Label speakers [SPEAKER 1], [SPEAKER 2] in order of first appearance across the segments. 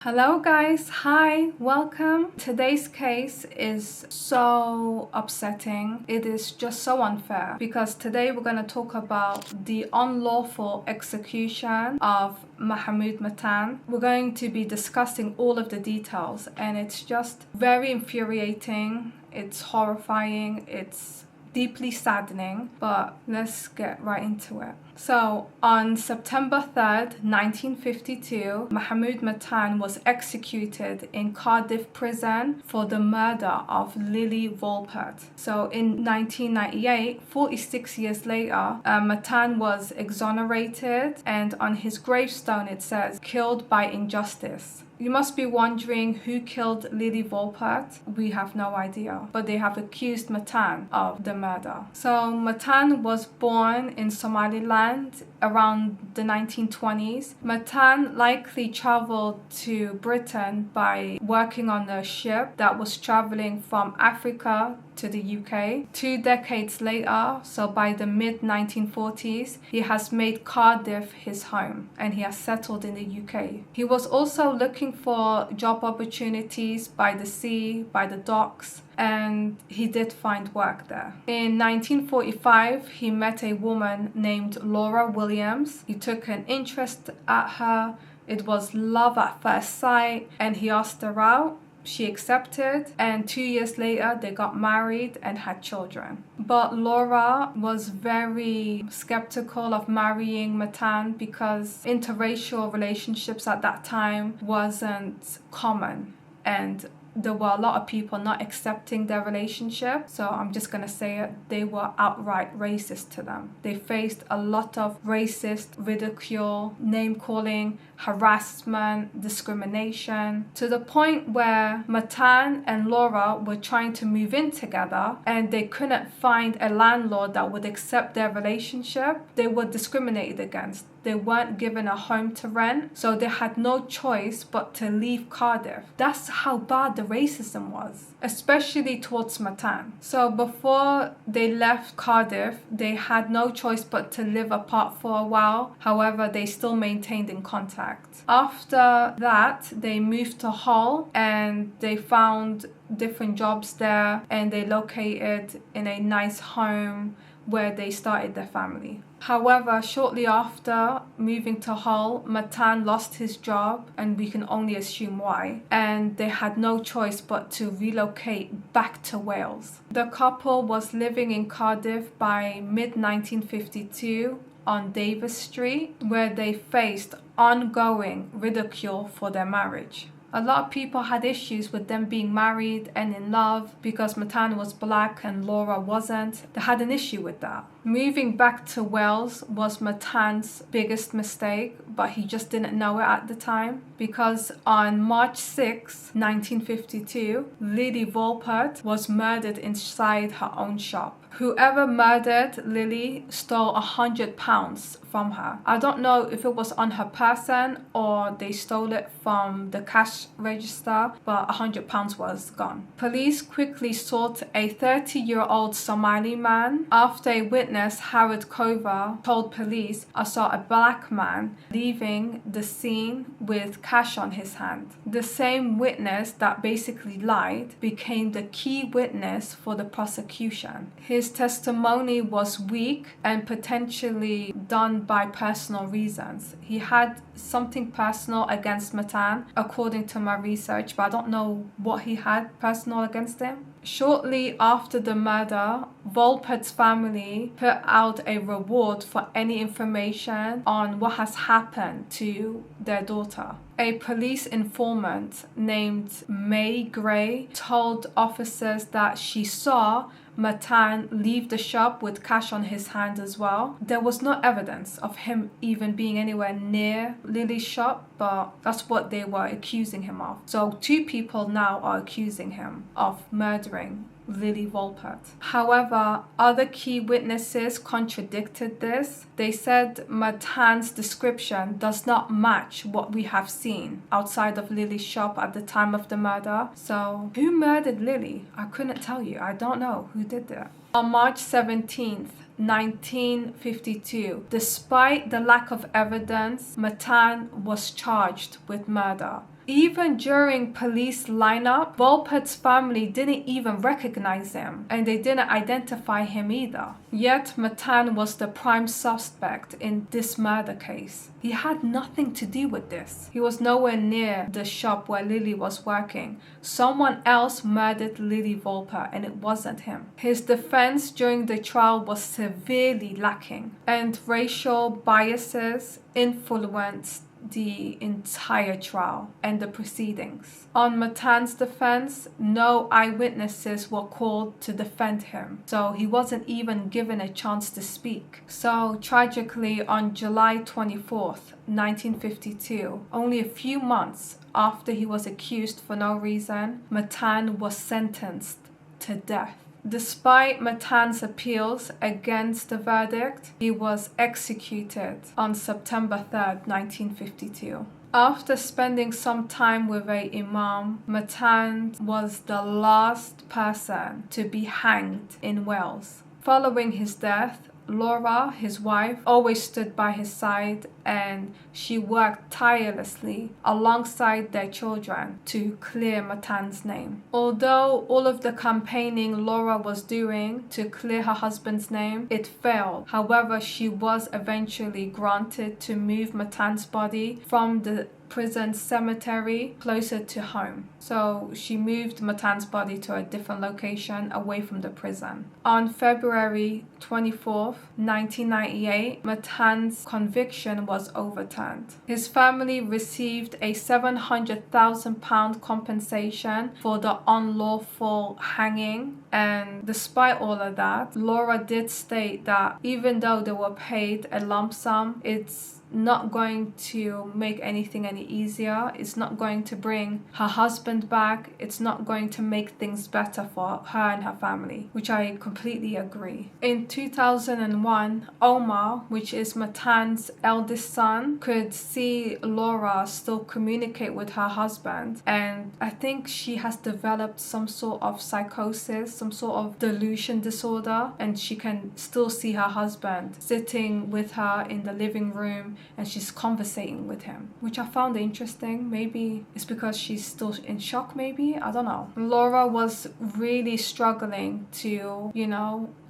[SPEAKER 1] Hello guys, hi, welcome. Today's case is so upsetting. It is just so unfair because today we're going to talk about the unlawful execution of Mahmoud Mattan. We're going to be discussing all of the details and it's just very infuriating. It's horrifying. It's deeply saddening, but let's get right into it. So, on September 3rd, 1952, Mahmoud Mattan was executed in Cardiff prison for the murder of Lily Volpert. So, in 1998, 46 years later, Mattan was exonerated, and on his gravestone it says, "Killed by injustice." You must be wondering who killed Lily Volpert. We have no idea, but they have accused Mattan of the murder. So Mattan was born in Somaliland around the 1920s. Mattan likely traveled to Britain by working on a ship that was traveling from Africa to the UK. 2 decades later, so by the mid-1940s, he has made Cardiff his home and he has settled in the UK. He was also looking for job opportunities by the sea, by the docks, and he did find work there. In 1945, he met a woman named Laura Williams. He took an interest at her. It was love at first sight, and he asked her out. She accepted, and 2 years later they got married and had children. But Laura was very skeptical of marrying Mattan because interracial relationships at that time wasn't common, and there were a lot of people not accepting their relationship. So I'm just going to say it, they were outright racist to them. They faced a lot of racist ridicule, name calling, harassment, discrimination, to the point where Mattan and Laura were trying to move in together and they couldn't find a landlord that would accept their relationship. They were discriminated against. They weren't given a home to rent, so they had no choice but to leave Cardiff. That's how bad the racism was, especially towards Mattan. So before they left Cardiff, they had no choice but to live apart for a while. However, they still maintained in contact. After that, they moved to Hull and they found different jobs there and they located in a nice home where they started their family. However, shortly after moving to Hull, Mattan lost his job, and we can only assume why, and they had no choice but to relocate back to Wales. The couple was living in Cardiff by mid-1952 on Davis Street, where they faced ongoing ridicule for their marriage. A lot of people had issues with them being married and in love because Mattan was black and Laura wasn't. They had an issue with that. Moving back to Wales was Mattan's biggest mistake, but he just didn't know it at the time, because on March 6, 1952, Lily Volpert was murdered inside her own shop. Whoever murdered Lily stole £100 from her. I don't know if it was on her person or they stole it from the cash register, but £100 was gone. Police quickly sought a 30-year-old Somali man. After a witness, Howard Cover, told police, "I saw a black man leaving the scene with cash on his hand." The same witness that basically lied became the key witness for the prosecution. His testimony was weak and potentially done by personal reasons. He had something personal against Mattan, according to my research, but I don't know what he had personal against him. Shortly after the murder, Volpert's family put out a reward for any information on what has happened to their daughter. A police informant named May Gray told officers that she saw Mattan leave the shop with cash on his hand as well. There was no evidence of him even being anywhere near Lily's shop, but that's what they were accusing him of. So 2 people now are accusing him of murdering Lily Volpert. However, other key witnesses contradicted this. They said Mattan's description does not match what we have seen outside of Lily's shop at the time of the murder. So, who murdered Lily? I couldn't tell you. I don't know who did that. On March 17th, 1952. Despite the lack of evidence, Mattan was charged with murder. Even during police lineup, Volpert's family didn't even recognize him, and they didn't identify him either. Yet Mattan was the prime suspect in this murder case. He had nothing to do with this. He was nowhere near the shop where Lily was working. Someone else murdered Lily Volper, and it wasn't him. His defense during the trial was severely lacking, and racial biases influenced the entire trial and the proceedings. On Mattan's defense, no eyewitnesses were called to defend him, so he wasn't even given a chance to speak. So tragically, on July 24th, 1952, only a few months after he was accused for no reason, Mattan was sentenced to death. Despite Mattan's appeals against the verdict, he was executed on September 3rd, 1952. After spending some time with a imam, Mattan was the last person to be hanged in Wales. Following his death, Laura, his wife, always stood by his side, and she worked tirelessly alongside their children to clear Mattan's name. Although all of the campaigning Laura was doing to clear her husband's name, it failed. However, she was eventually granted to move Mattan's body from the prison cemetery closer to home. So she moved Mattan's body to a different location away from the prison. On February 24th, 1998, Mattan's conviction was overturned. His family received a £700,000 compensation for the unlawful hanging, and despite all of that, Laura did state that even though they were paid a lump sum, it's not going to make anything any easier. It's not going to bring her husband back. It's not going to make things better for her and her family, which I completely agree. In 2001, Omar, which is Mattan's eldest son, could see Laura still communicate with her husband, and I think she has developed some sort of psychosis, some sort of delusion disorder, and she can still see her husband sitting with her in the living room, and she's conversating with him, which I found interesting. Maybe it's because she's still in shock, maybe, I don't know. Laura was really struggling to,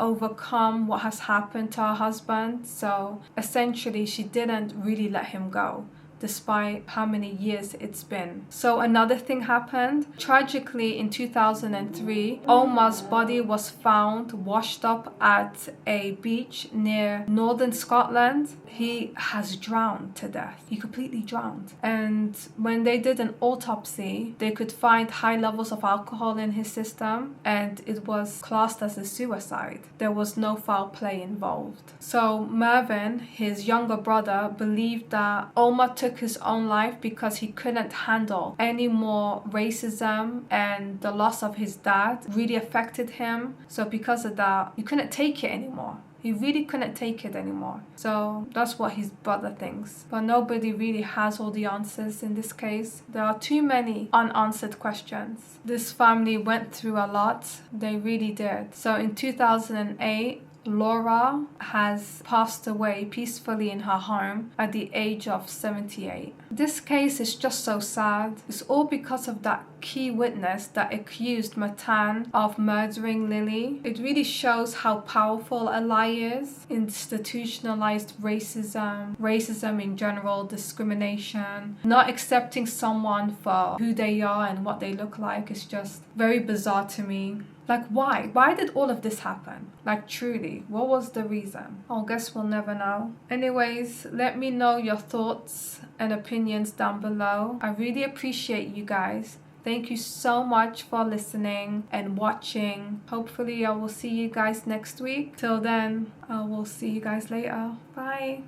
[SPEAKER 1] overcome what has happened to her husband, so essentially she didn't really let him go, despite how many years it's been. So another thing happened. Tragically, in 2003, Omar's body was found washed up at a beach near northern Scotland. He has drowned to death. He completely drowned. And when they did an autopsy, they could find high levels of alcohol in his system, and it was classed as a suicide. There was no foul play involved. So Mervyn, his younger brother, believed that Omar took his own life because he couldn't handle any more racism, and the loss of his dad really affected him. So because of that, he couldn't take it anymore. He really couldn't take it anymore. So that's what his brother thinks. But nobody really has all the answers in this case. There are too many unanswered questions. This family went through a lot. They really did. So in 2008, Laura has passed away peacefully in her home at the age of 78. This case is just so sad. It's all because of that key witness that accused Mattan of murdering Lily. It really shows how powerful a lie is. Institutionalized racism in general, discrimination, not accepting someone for who they are and what they look like is just very bizarre to me. Like, why? Why did all of this happen? Like, truly, what was the reason? I guess we'll never know. Anyways, let me know your thoughts and opinions down below. I really appreciate you guys. Thank you so much for listening and watching. Hopefully, I will see you guys next week. Till then, I will see you guys later. Bye.